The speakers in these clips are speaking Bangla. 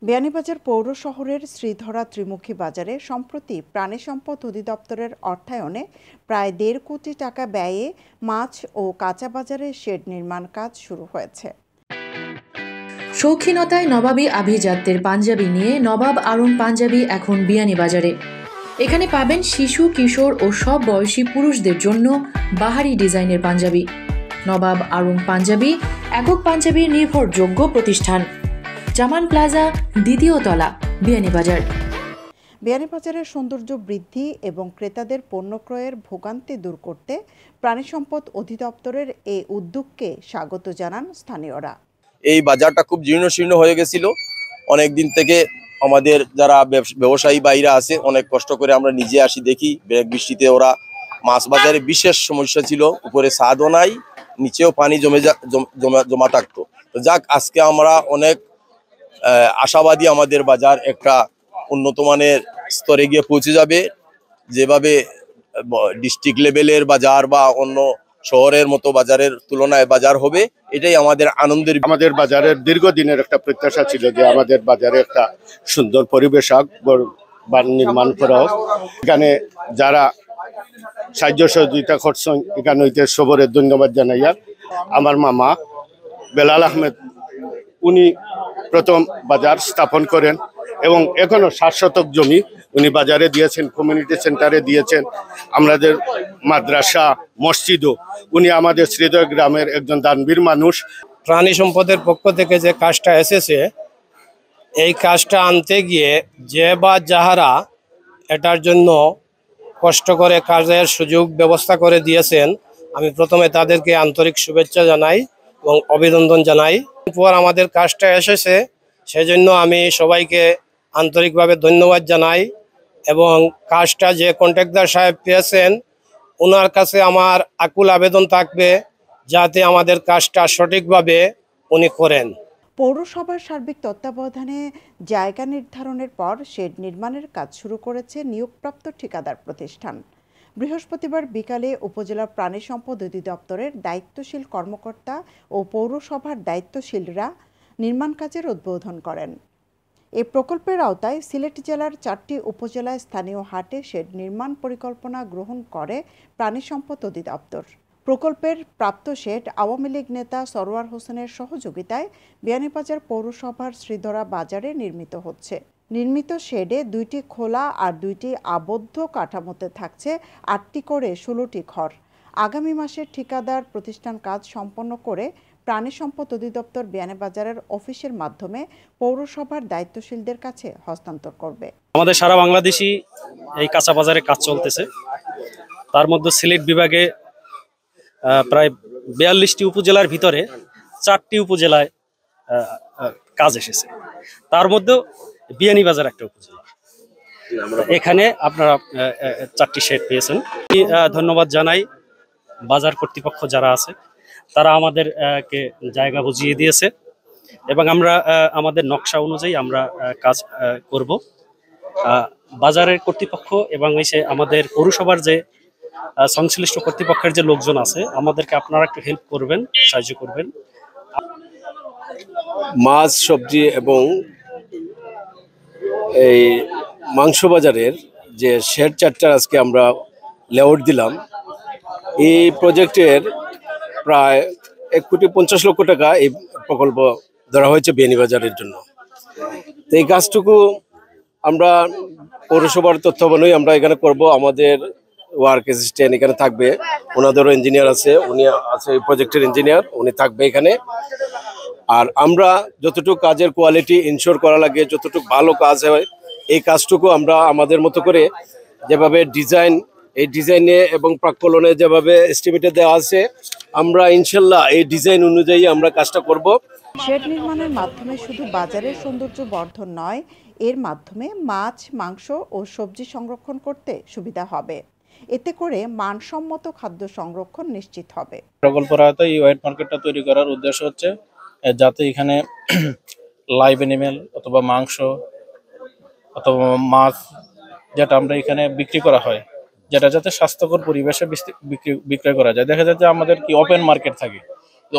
বিয়ানীবাজার পৌর শহরের শ্রীধরা ত্রিমুখী বাজারে সম্প্রতি প্রাণী সম্পদ অধিদপ্তরের অর্থায়নে প্রায় ১.৫ কোটি টাকা ব্যয়ে মাছ ও কাঁচা বাজারে শেড নির্মাণ কাজ শুরু হয়েছে। শৌখিনতায় নবাবী আভিজাত্যের পাঞ্জাবি নিয়ে নবাব আড়ং পাঞ্জাবি এখন বিয়ানীবাজারে। এখানে পাবেন শিশু, কিশোর ও সব বয়সী পুরুষদের জন্য বাহারি ডিজাইনের পাঞ্জাবি। নবাব আড়ং পাঞ্জাবি একক পাঞ্জাবির নির্ভরযোগ্য প্রতিষ্ঠান। জামান প্লাজা, ২য় তলা, বিয়ানীবাজার। বিয়ানীবাজারের সৌন্দর্য বৃদ্ধি এবং ক্রেতাদের পণ্য ক্রয়ের ভোগান্তি দূর করতে প্রাণী সম্পদ অধিদপ্তরের এই উদ্যোগকে স্বাগত জানান স্থানীয়রা। এই বাজারটা খুব জীর্ণশীর্ণ হয়ে গেছিল অনেক দিন থেকে। আমাদের যারা ব্যবসায়ী ভাইরা আছে অনেক কষ্ট করে আমরা নিজে আসি, দেখি ব্রেক বৃষ্টিতে ওরা মাছ বাজারে বিশেষ সমস্যা ছিল, উপরে ছাদও নাই, নিচেও পানি জমা থাকতো। তো যাক, আজকে আমরা অনেক আশাবাদী আমাদের বাজার একটা উন্নত মানের স্তরে গিয়ে পৌঁছে যাবে। যেভাবে ডিস্ট্রিক্ট লেভেলের বাজার বা অন্য শহরের মতো বাজারের তুলনায় বাজার হবে, এটাই আমাদের আনন্দের। আমাদের বাজারের দীর্ঘদিনের একটা প্রত্যাশা ছিল যে আমাদের বাজারে একটা সুন্দর পরিবেশ নির্মাণ করা হোক। এখানে যারা সাহায্য সহযোগিতা করছেন এখানে হইতে সবরের ধন্যবাদ জানাইয়া। আমার মামা বেলাল আহমেদ উনি প্রথম বাজার স্থাপন করেন এবং এখনো ৬০ শতক জমি উনি বাজারে দিয়েছেন, কমিউনিটি সেন্টারে দিয়েছেন, আমাদের মাদ্রাসা, মসজিদও। উনি আমাদের শ্রীধর গ্রামের একজন দানবীর মানুষ। প্রাণী সম্পদের পক্ষ থেকে যে কাজটা এসেছে, এই কাজটা আনতে গিয়ে যে বা যাহারা এটার জন্য কষ্ট করে কাজের সুযোগ ব্যবস্থা করে দিয়েছেন, আমি প্রথমে তাদেরকে আন্তরিক শুভেচ্ছা জানাই এবং অভিনন্দন জানাই। পর আমাদের কাজটা এসেছে, সেজন্য আমি সবাইকে আন্তরিকভাবে ধন্যবাদ জানাই এবং কাজটা যে কন্ট্রাক্টর সাহেব পেয়েছেন ওনার কাছে আমার আকুল আবেদন থাকবে যাতে আমাদের কাজটা সঠিকভাবে উনি করেন। পৌরসভার সার্বিক তত্ত্বাবধানে জায়গা নির্ধারণের পর শেড নির্মাণের কাজ শুরু করেছে নিয়োগপ্রাপ্ত ঠিকাদার প্রতিষ্ঠান। বৃহস্পতিবার বিকালে উপজেলা প্রাণী সম্পদ অধিদপ্তরের দায়িত্বশীল কর্মকর্তা ও পৌরসভার দায়িত্বশীলরা নির্মাণ কাজের উদ্বোধন করেন। এই প্রকল্পের আওতায় সিলেট জেলার ৪টি উপজেলায় স্থানীয় হাটে শেড নির্মাণ পরিকল্পনা গ্রহণ করে প্রাণী সম্পদ অধিদপ্তর। প্রকল্পের প্রাপ্ত শেড আওয়ামী লীগ নেতা সরোয়ার হোসেনের সহযোগিতায় বিয়ানীবাজার পৌরসভার শ্রীধরা বাজারে নির্মিত হচ্ছে। নির্মিত শেডে ২টি খোলা আর ২টি আবদ্ধ কাঠামোতে থাকছে ৮টি করে ১৬টি ঘর। আগামী মাসে ঠিকাদার প্রতিষ্ঠান কাজ সম্পন্ন করে প্রাণী সম্পদ অধিদপ্তর বিয়ানীবাজারের অফিসের মাধ্যমে পৌরসভার দায়িত্বশীলদের কাছে হস্তান্তর করবে। আমাদের সারা বাংলাদেশি এই কাঁচা বাজারে কাজ চলতেছে। তার মধ্যে সিলেট বিভাগে প্রায় ৪২টি উপজেলার ভিতরে ৪টি উপজেলায় কাজ এসেছে। তার মধ্যে বিয়ানীবাজার একটা উপজেলা। এখানে আপনারা ৪টি শেড পেয়েছেন। ধন্যবাদ জানাই বাজার কর্তৃপক্ষ যারা আছে, তারা আমাদেরকে জায়গা বুঝিয়ে দিয়েছে এবং আমরা আমাদের নকশা অনুযায়ী আমরা কাজ করব। বাজারের কর্তৃপক্ষ এবং আমাদের পৌরসভার যে সংশ্লিষ্ট কর্তৃপক্ষের যে লোকজন আছে, আমাদেরকে আপনারা একটু হেল্প করবেন, সাহায্য করবেন। মাছ, সবজি এবং এই মাংস বাজারের যে শেড ৪টার আজকে আমরা লেআউট দিলাম, এই প্রজেক্টের প্রায় ১,৫০,০০,০০০ টাকা এই প্রকল্প ধরা হয়েছে বিয়ানীবাজারের জন্য। তো এই কাজটুকু আমরা পৌরসভার তত্ত্বাবধানেই আমরা এখানে করব। আমাদের ওয়ার্ক অ্যাসিস্ট্যান্ট এখানে থাকবে, ওনাদেরও ইঞ্জিনিয়ার আছে, উনি আছে প্রজেক্টের ইঞ্জিনিয়ার, উনি থাকবে এখানে। আর আমরা যতটুকু কাজের কোয়ালিটি ইনশিওর করা লাগে, যতটুকু ভালো কাজ হয়, এই কাজটুকু আমরা আমাদের মতো করে যেভাবে ডিজাইন, এই ডিজাইনে এবং প্রাক্কলনে যেভাবে এস্টিমেটে দেওয়া আছে, আমরা ইনশাল্লাহ এই ডিজাইন অনুযায়ী আমরা কাজটা করব। শেড নির্মাণের মাধ্যমে শুধু বাজারের সৌন্দর্য বর্ধন নয়, এর মাধ্যমে মাছ, মাংস ও সবজি সংরক্ষণ করতে সুবিধা হবে। এতে করে মানসম্মত খাদ্য সংরক্ষণ নিশ্চিত হবে। প্রকল্পের আওতায় এই ওয়েট মার্কেটটা তৈরি করার উদ্দেশ্য হচ্ছে যাতে এখানে লাইভ অ্যানিমেল অথবা মাংস অথবা মাছ যেটা আমরা এখানে বিক্রি করা হয়, যেটা যাতে স্বাস্থ্যকর পরিবেশে বিক্রয় করা যায়। দেখা যায় যে আমাদের কি ওপেন মার্কেট থাকে,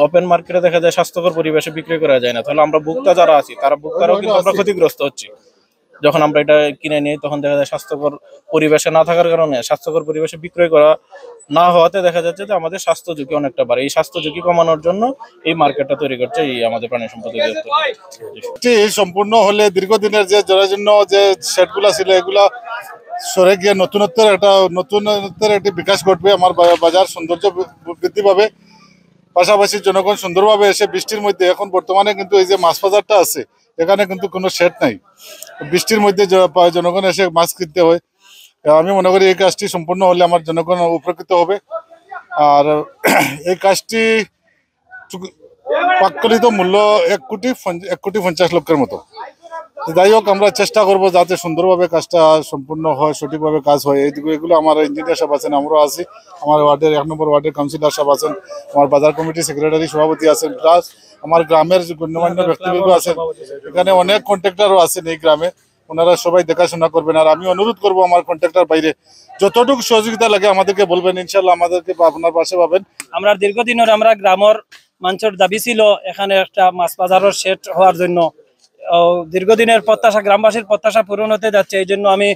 ওপেন মার্কেটে দেখা যায় স্বাস্থ্যকর পরিবেশে বিক্রি করা যায় না, তাহলে আমরা ভোক্তা যারা আছি তারা ভোক্তারাও কিন্তু আমরা ক্ষতিগ্রস্ত হচ্ছি। যখন আমরা এটা কিনে নিই তখন দেখা যায় স্বাস্থ্যকর পরিবেশে না থাকার কারণে, স্বাস্থ্যকর পরিবেশে বিক্রয় করা না হওয়াতে দেখা যাচ্ছে যে আমাদের স্বাস্থ্য ঝুঁকি অনেকটা বাড়ে। এই স্বাস্থ্য ঝুঁকি কমানোর জন্য এই মার্কেটটা তৈরি করছে এই আমাদের প্রাণী সম্পদ অধিদপ্তর। এটি সম্পূর্ণ হলে দীর্ঘদিনের যে জনের জন্য যে শেডগুলা ছিল এগুলা সরে গিয়ে নতুনত্বের একটি বিকাশ ঘটবে। আমার বাজার সৌন্দর্য বৃদ্ধি পাবে, পাশাপাশি জনগণ সুন্দরভাবে এসে বৃষ্টির মধ্যে, এখন বর্তমানে কিন্তু এই যে মাছ বাজারটা আছে এখানে কিন্তু কোনো শেড নাই, বৃষ্টির মধ্যে জনগণ এসে মাছ কিনতে হয়। আমি মনে করি এই কাজটি সম্পূর্ণ হলে আমার জনগণ উপকৃত হবে। আর এই কাজটি প্রাক্কলিত মূল্য 1,50,00,000 মতো। যাই হোক, আমরা চেষ্টা করবো যাতে সুন্দরভাবে কাজটা সম্পূর্ণ হয়, সঠিকভাবে কাজ হয়। এগুলো আমার ইঞ্জিনিয়ার সাহেব আছেন, আমরাও আছি, আমার ওয়ার্ডের 1 নম্বর ওয়ার্ডের কাউন্সিলর সাহেব আছেন, আমার বাজার কমিটির সেক্রেটারি সভাপতি আছেন, প্লাস আমার গ্রামের গণ্যমান্য ব্যক্তিবর্গ আছেন, এখানে অনেক কন্ট্রাক্টরও আছেন এই গ্রামে, ওনারা সবাই দেখাশোনা করবেন। আর আমি অনুরোধ করবো আমার কন্ট্রাক্টর বাইরে যতটুকু সহযোগিতা লাগে আমাদেরকে বলবেন, ইনশাল্লাহ আমাদেরকে আপনার পাশে পাবেন। আমরা দীর্ঘদিনের আমরা গ্রামের মানুষের দাবি ছিল এখানে একটা মাছ বাজারের সেট হওয়ার জন্য। দীর্ঘদিনের প্রত্যাশা, গ্রামবাসীর প্রত্যাশা পূরণ হতে যাচ্ছে। এই জন্য আমি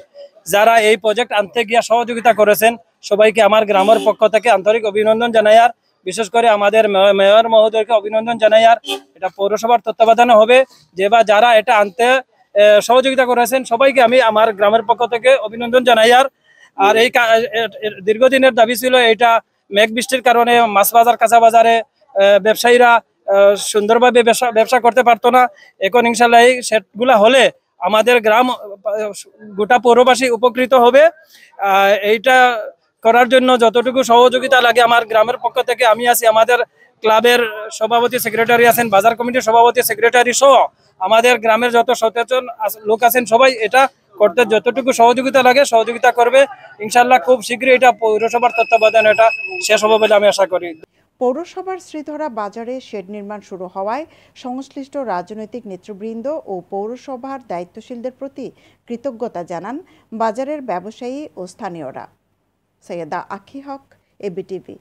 যারা এই প্রজেক্ট আনতে গিয়ে সহযোগিতা করেছেন সবাইকে আমার গ্রামের পক্ষ থেকে আন্তরিক অভিনন্দন জানাই। আর বিশেষ করে আমাদের মেয়র মহোদয়কে অভিনন্দন জানাই। আর এটা পৌরসভার তত্ত্বাবধানে হবে, যে বা যারা এটা আনতে সহযোগিতা করেছেন সবাইকে আমি আমার গ্রামের পক্ষ থেকে অভিনন্দন জানাই। আর এই দীর্ঘদিনের দাবি ছিল, এটা মেঘ বৃষ্টির কারণে মাছ বাজার, কাঁচা বাজারে ব্যবসায়ীরা সুন্দরভাবে ব্যবসা করতে পারতো না। এখন ইনশাল্লাহ এই সেটগুলা হলে আমাদের গ্রাম, গোটা পৌরবাসী উপকৃত হবে। এইটা করার জন্য যতটুকু সহযোগিতা লাগে আমার গ্রামের পক্ষ থেকে আমি আছি, আমাদের ক্লাবের সভাপতি সেক্রেটারি আছেন, বাজার কমিটির সভাপতি সেক্রেটারি সহ আমাদের গ্রামের যত সচেতন লোক আছেন সবাই এটা করতে যতটুকু সহযোগিতা লাগে সহযোগিতা করবে। ইনশাল্লাহ খুব শীঘ্রই এটা পৌরসভার তত্ত্বাবধানে এটা শেষ হবে বলে আমি আশা করি। পৌরসভার শ্রীধরা বাজারে শেড নির্মাণ শুরু হওয়ায় সংশ্লিষ্ট রাজনৈতিক নেতৃবৃন্দ ও পৌরসভার দায়িত্বশীলদের প্রতি কৃতজ্ঞতা জানান বাজারের ব্যবসায়ী ও স্থানীয়রা। সৈয়দা আখি হক, এবিটিভি।